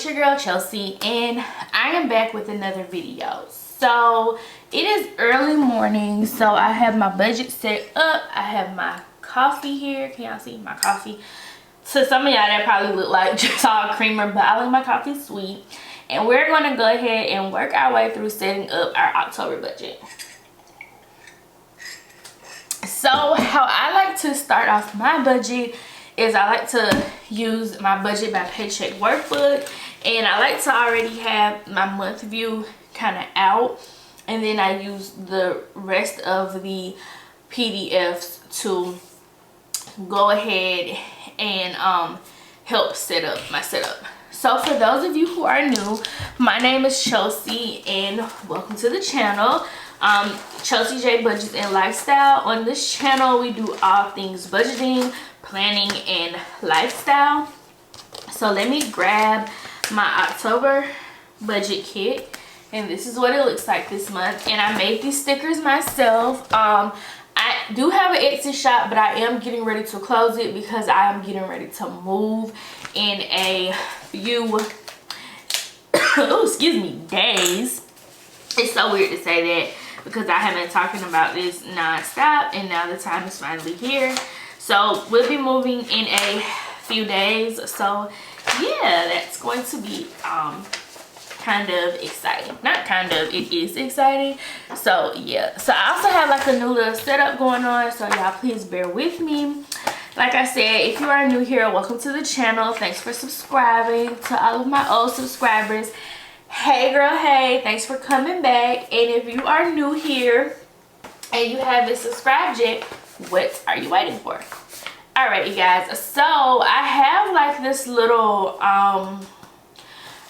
it's your girl Chelsea, and I am back with another video. So it is early morning, so I have my budget set up. I have my coffee here. Can y'all see my coffee? To some of y'all that probably look like just all creamer, but I like my coffee sweet. And we're going to go ahead and work our way through setting up our October budget. So how I like to start off my budget is I like to use my budget by Paycheck workbook, and I like to already have my month view kind of out, and then I use the rest of the PDFs to go ahead and help set up my setup. So for those of you who are new, my name is Chelsea and welcome to the channel. ChelseaJaaye Budgets and Lifestyle. On this channel we do all things budgeting, planning, and lifestyle. So let me grab my October budget kit, and this is what it looks like this month. And I made these stickers myself. I do have an Etsy shop, but I am getting ready to close it because I am getting ready to move in a few oh, excuse me, days. It's so weird to say that because I have been talking about this non-stop, and now the time is finally here. So we'll be moving in a few days. So yeah, that's going to be kind of exciting. Not kind of, it is exciting. So yeah, so I also have like a new little setup going on, so y'all please bear with me. Like I said, if you are new here, welcome to the channel. Thanks for subscribing. To all of my old subscribers, hey girl, hey, thanks for coming back. And if you are new here and you haven't subscribed yet, what are you waiting for? All right, you guys, so I have like this little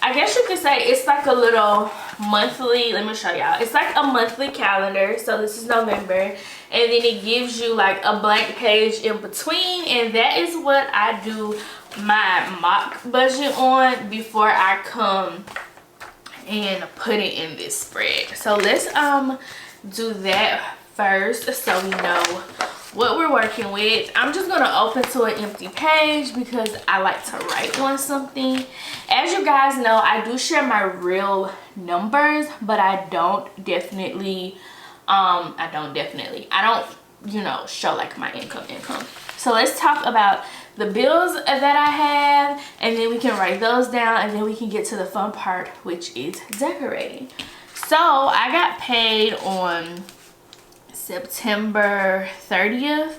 I guess you could say it's like a little monthly, let me show y'all. It's like a monthly calendar. So this is November, and then it gives you like a blank page in between, and that is what I do my mock budget on before I come and put it in this spread. So let's do that first so we know what we're working with. I'm just gonna open to an empty page because I like to write on something. As you guys know, I do share my real numbers, but I don't definitely you know, show like my income. So let's talk about the bills that I have, and then we can write those down, and then we can get to the fun part, which is decorating. So I got paid on September 30th,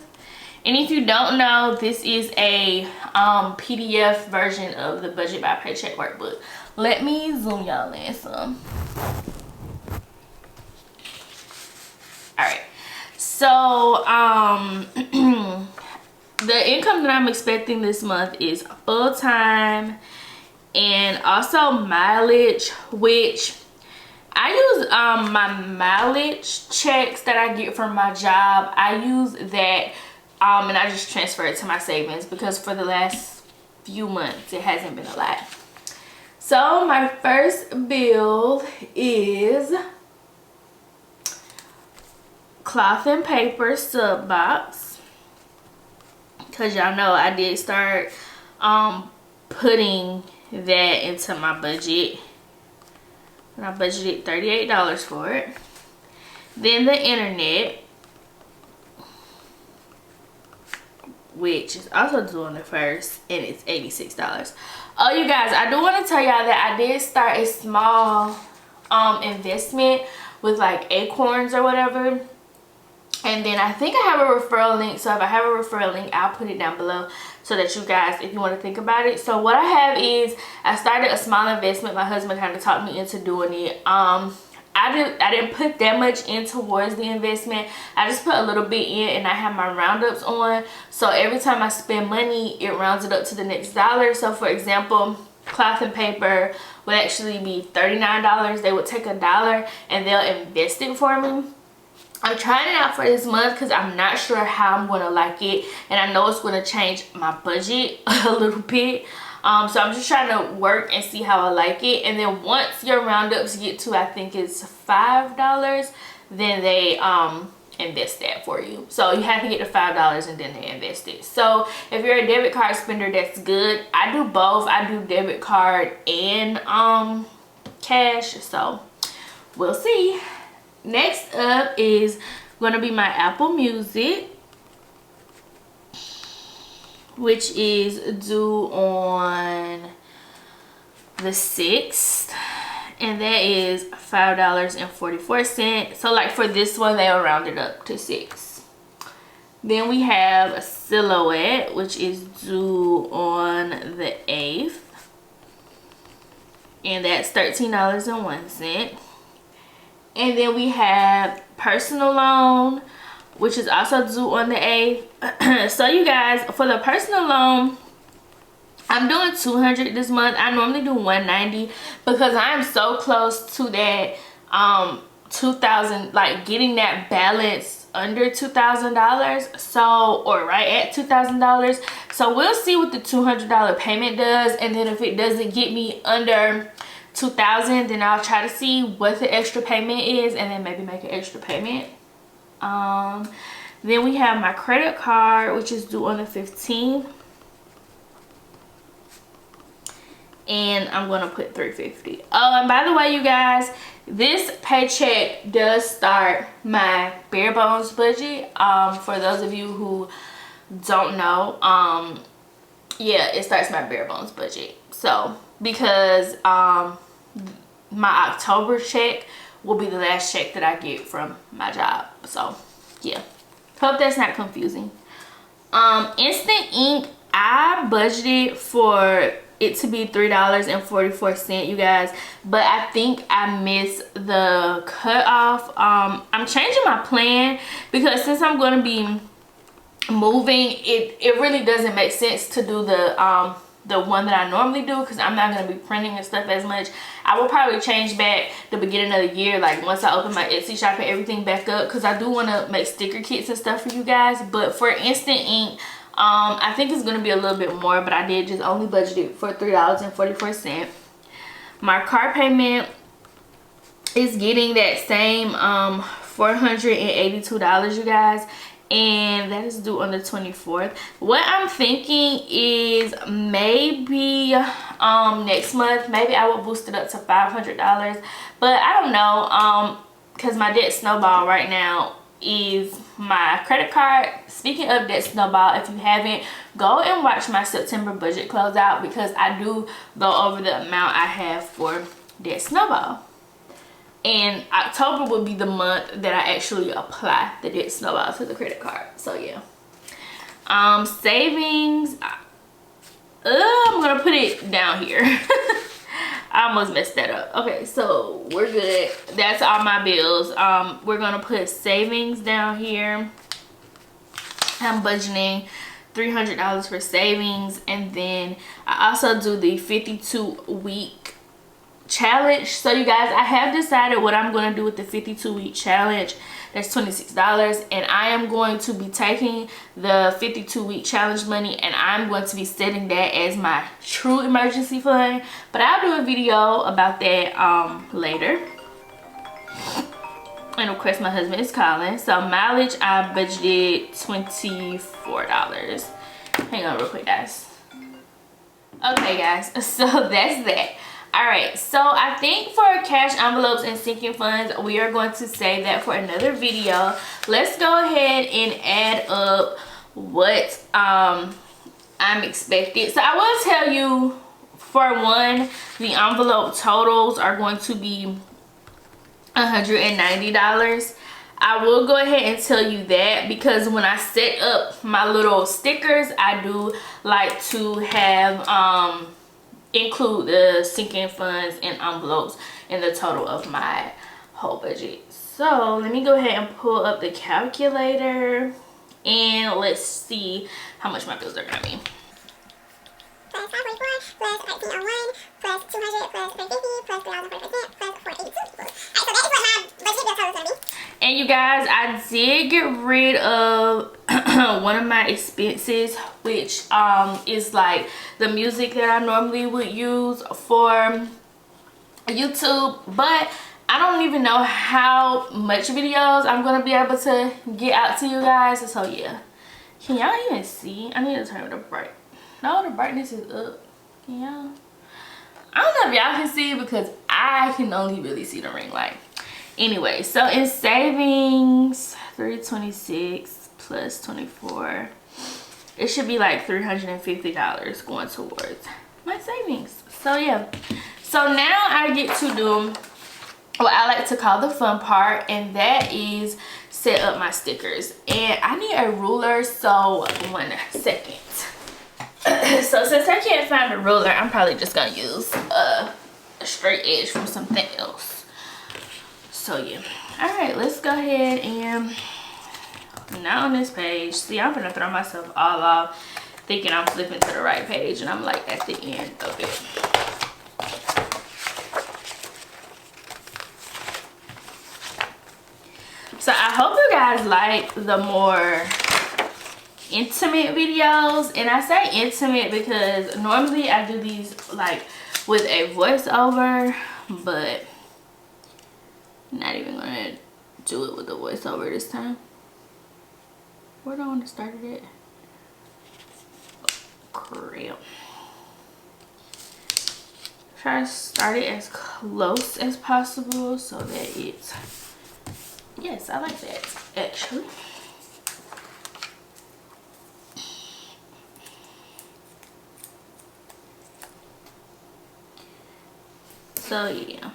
and if you don't know, this is a PDF version of the Budget by Paycheck workbook. Let me zoom y'all in some. All right, so the income that I'm expecting this month is full-time and also mileage, which I use my mileage checks that I get from my job. I use that and I just transfer it to my savings because for the last few months it hasn't been a lot. So my first bill is cloth and paper sub box, because y'all know I did start putting that into my budget, and I budgeted $38 for it. Then the internet, which is also due on the first, and it's $86. Oh, you guys, I do want to tell y'all that I did start a small investment with like Acorns or whatever, and then I think I have a referral link. So if I have a referral link, I'll put it down below so that you guys, if you want to think about it. So what I have is I started a small investment. My husband kind of talked me into doing it. I didn't put that much in towards the investment. I just put a little bit in, and I have my roundups on. So every time I spend money, it rounds it up to the next dollar. So for example, cloth and paper would actually be $39. They would take $1 and they'll invest it for me. I'm trying it out for this month because I'm not sure how I'm going to like it, and I know it's going to change my budget a little bit. So I'm just trying to work and see how I like it. And then once your roundups get to, I think it's $5, then they invest that for you. So you have to get the $5 and then they invest it. So if you're a debit card spender, that's good. I do both. I do debit card and cash, so we'll see. Next up is gonna be my Apple Music, which is due on the 6th, and that is $5.44. So like for this one, they'll round it up to 6. Then we have a Silhouette, which is due on the 8th, and that's $13.01. And then we have Personal Loan, which is also due on the 8th. So you guys, for the personal loan, I'm doing $200 this month. I normally do $190 because I'm so close to that $2,000, like getting that balance under $2,000, so, or right at $2,000. So we'll see what the $200 payment does, and then if it doesn't get me under $2,000, then I'll try to see what the extra payment is and then maybe make an extra payment. Then we have my credit card, which is due on the 15th, and I'm gonna put $350. Oh, and by the way, you guys, this paycheck does start my bare bones budget. For those of you who don't know, yeah, it starts my bare bones budget. So because my October check will be the last check that I get from my job. So yeah, hope that's not confusing. Instant Ink, I budgeted for it to be $3.44, you guys, but I think I missed the cutoff. I'm changing my plan because since I'm going to be moving, it really doesn't make sense to do the one that I normally do, because I'm not going to be printing and stuff as much. I will probably change back the beginning of the year, like once I open my Etsy shop and everything back up, because I do want to make sticker kits and stuff for you guys. But for Instant Ink, I think it's going to be a little bit more, but I did just only budget it for $3.44. My car payment is getting that same $482, you guys, and that is due on the 24th. What I'm thinking is maybe next month, maybe I will boost it up to $500, but I don't know, because my debt snowball right now is my credit card. Speaking of debt snowball, if you haven't, go and watch my September budget closeout, because I do go over the amount I have for debt snowball. And October will be the month that I actually apply the debt snowball to the credit card. So yeah. Savings, I'm gonna put it down here. I almost messed that up. Okay, so we're good. That's all my bills. We're gonna put savings down here. I'm budgeting $300 for savings, and then I also do the 52-week challenge. So you guys, I have decided what I'm going to do with the 52-week challenge. That's $26, and I am going to be taking the 52-week challenge money and I'm going to be setting that as my true emergency fund. But I'll do a video about that later. And of course my husband is calling. So mileage, I budgeted $24. Hang on real quick, guys. Okay guys, so that's that. Alright, so I think for cash envelopes and sinking funds, we are going to save that for another video. Let's go ahead and add up what I'm expected. So I will tell you, for one, the envelope totals are going to be $190. I will go ahead and tell you that, because when I set up my little stickers, I do like to have include the sinking funds and envelopes in the total of my whole budget. So let me go ahead and pull up the calculator and let's see how much my bills are gonna be. Plus 544 plus 1301 plus 200 plus 350 plus 3,040% plus 482 equals. Alright, so that is what my budget bill total is gonna be. And you guys, I did get rid of one of my expenses, which is like the music that I normally would use for YouTube, but I don't even know how much videos I'm gonna be able to get out to you guys. So yeah, can y'all even see? I need to turn the the brightness is up. Can y'all? I don't know if y'all can see it because I can only really see the ring light. Anyway, so in savings, 326 plus 24, it should be like $350 going towards my savings. So yeah, so now I get to do what I like to call the fun part, and that is set up my stickers. And I need a ruler, so 1 second. So since I can't find a ruler, I'm probably just gonna use a straight edge from something else. So yeah, all right, let's go ahead and not on this page. See, I'm gonna throw myself all off thinking I'm flipping to the right page and I'm like at the end of it. So I hope you guys like the more intimate videos, and I say intimate because normally I do these like with a voiceover, but I'm not even gonna do it with the voiceover this time. Where do I want to start it at? Crap. Try to start it as close as possible so that it's, yes, I like that actually. So yeah,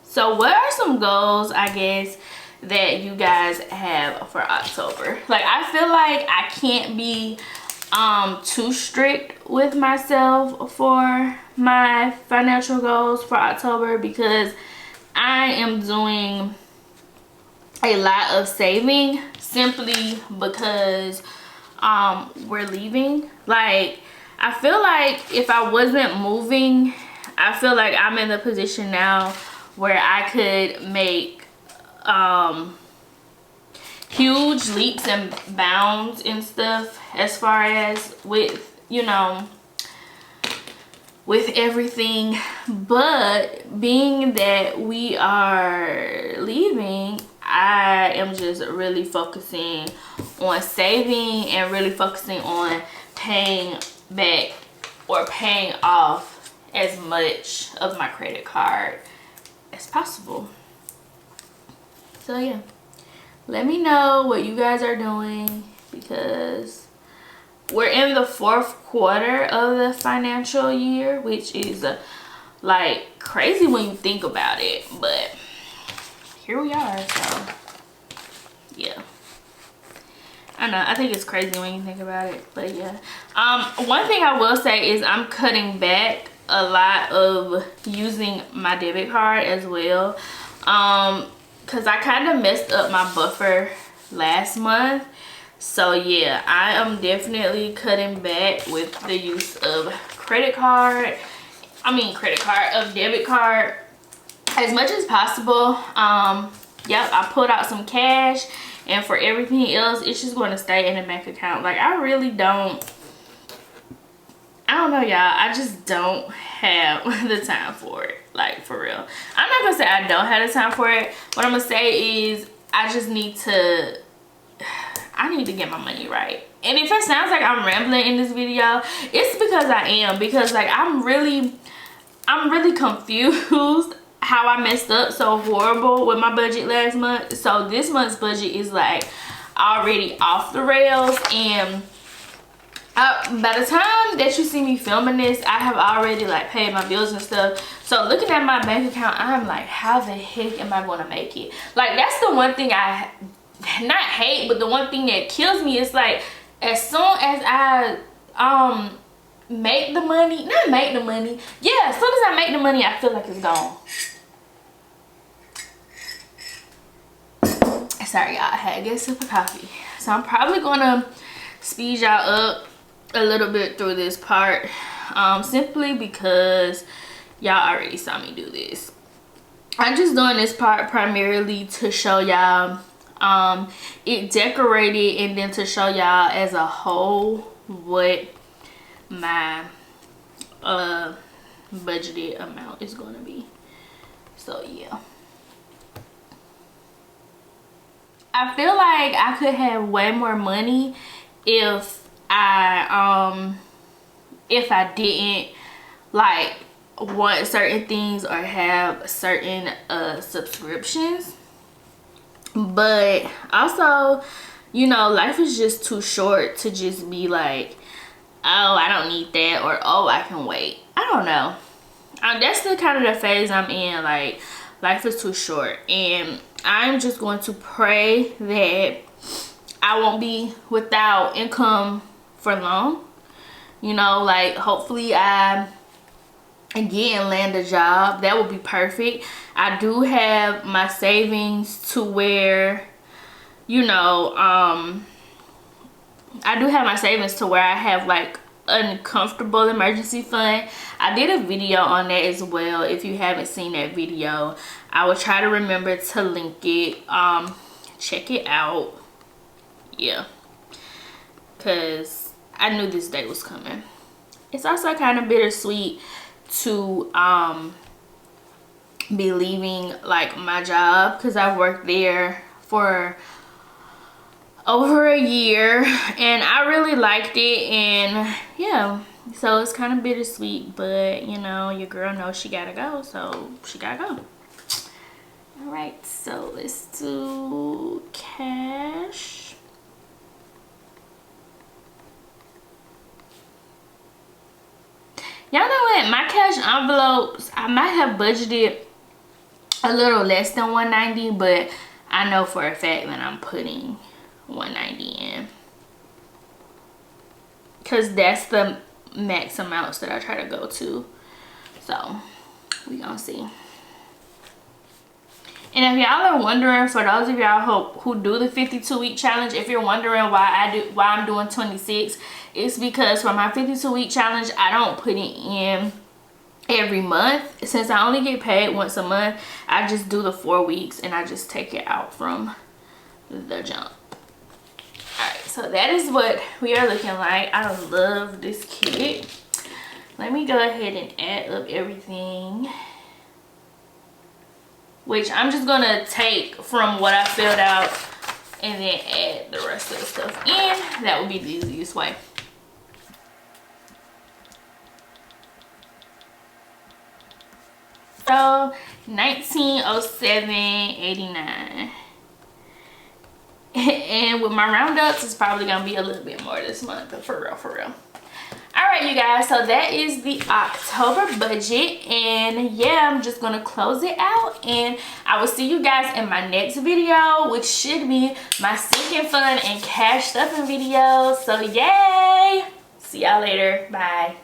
so what are some goals, I guess, that you guys have for October? Like, I feel like I can't be too strict with myself for my financial goals for October because I am doing a lot of saving simply because we're leaving. Like, I feel like if I wasn't moving, I feel like I'm in the position now where I could make huge leaps and bounds and stuff as far as with, you know, with everything. But being that we are leaving, I am just really focusing on saving and really focusing on paying back or paying off as much of my credit card as possible. So yeah, let me know what you guys are doing because we're in the 4th quarter of the financial year, which is like crazy when you think about it, but here we are. So yeah, I know, I think it's crazy when you think about it, but yeah. One thing I will say is I'm cutting back a lot of using my debit card as well, because I kind of messed up my buffer last month. So yeah, I am definitely cutting back with the use of debit card as much as possible. Yep, I pulled out some cash, and for everything else, it's just going to stay in the bank account. Like, I really don't, I don't know, y'all, I just don't have the time for it. Like, for real, I'm not gonna say I don't have the time for it. What I'm gonna say is I just need to, I need to get my money right. And if it sounds like I'm rambling in this video, it's because I am, because like I'm really confused how I messed up so horrible with my budget last month. So this month's budget is like already off the rails, and by the time that you see me filming this, I have already like paid my bills and stuff. So looking at my bank account, I'm like, how the heck am I gonna make it? Like, that's the one thing I not hate, but the one thing that kills me is like, as soon as I make the money, not make the money, yeah, as soon as I make the money, I feel like it's gone. Sorry y'all, I had to get a sip of coffee. So I'm probably gonna speed y'all up a little bit through this part, simply because y'all already saw me do this. I'm just doing this part primarily to show y'all it decorated, and then to show y'all as a whole what my budgeted amount is going to be. So yeah, I feel like I could have way more money if I didn't like want certain things or have certain subscriptions. But also, you know, life is just too short to just be like, oh, I don't need that, or oh, I can wait. I don't know. That's the kind of the phase I'm in. Like, life is too short, and I'm just going to pray that I won't be without income for long. You know, like, hopefully I again land a job. That would be perfect. I do have my savings to where, you know, I do have my savings to where I have like a comfortable emergency fund. I did a video on that as well. If you haven't seen that video, I will try to remember to link it. Check it out. Yeah, because I knew this day was coming. It's also kind of bittersweet to be leaving like my job, because I worked there for over a year and I really liked it, and yeah, so it's kind of bittersweet, but you know, your girl knows she gotta go, so she gotta go. All right, so let's do cash. Y'all know what, my cash envelopes, I might have budgeted a little less than 190, but I know for a fact that I'm putting 190 in, because that's the max amounts that I try to go to. So we gonna see. And if y'all are wondering, for those of y'all who do the 52-week challenge, if you're wondering why I'm doing 26, it's because for my 52-week challenge, I don't put it in every month. Since I only get paid once a month, I just do the 4 weeks and I just take it out from the jump. Alright, so that is what we are looking like. I love this kit. Let me go ahead and add up everything, which I'm just gonna take from what I filled out and then add the rest of the stuff in. That would be the easiest way. So $1907.89. And with my roundups, it's probably gonna be a little bit more this month, but for real, for real. All right, you guys, so that is the October budget, and yeah, I'm just gonna close it out, and I will see you guys in my next video, which should be my sinking fund and cash stuffing video. So yay, see y'all later, bye.